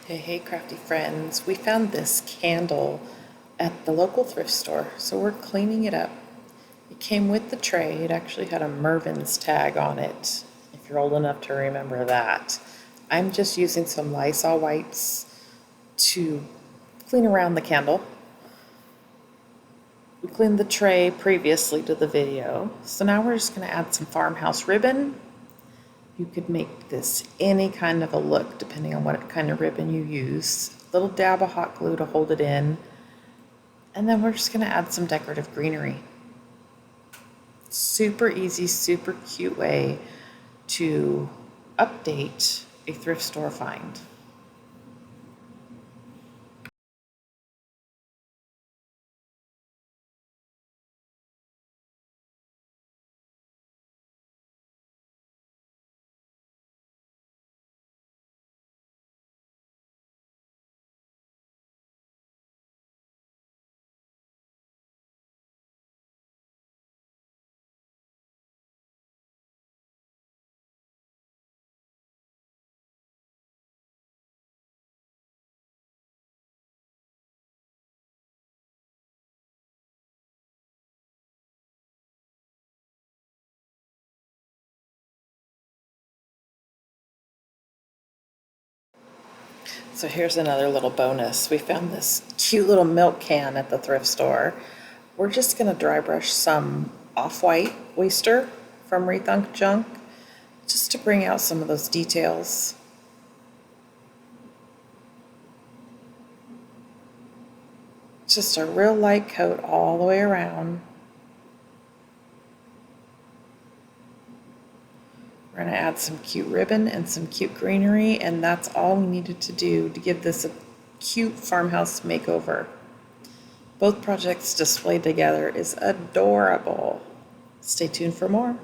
Hey, crafty friends. We found this candle at the local thrift store, so we're cleaning it up. It came with the tray. It actually had a Mervin's tag on it, if you're old enough to remember that. I'm just using some Lysol wipes to clean around the candle. We cleaned the tray previously to the video, so now we're just going to add some farmhouse ribbon. You could make this any kind of a look depending on what kind of ribbon you use. A little dab of hot glue to hold it in. And then we're just going to add some decorative greenery. Super easy, super cute way to update a thrift store find. So here's another little bonus. We found this cute little milk can at the thrift store. We're just going to dry brush some off-white oyster from Rethunk Junk just to bring out some of those details. Just a real light coat all the way around. We're going to add some cute ribbon and some cute greenery, and that's all we needed to do to give this a cute farmhouse makeover. Both projects displayed together is adorable. Stay tuned for more.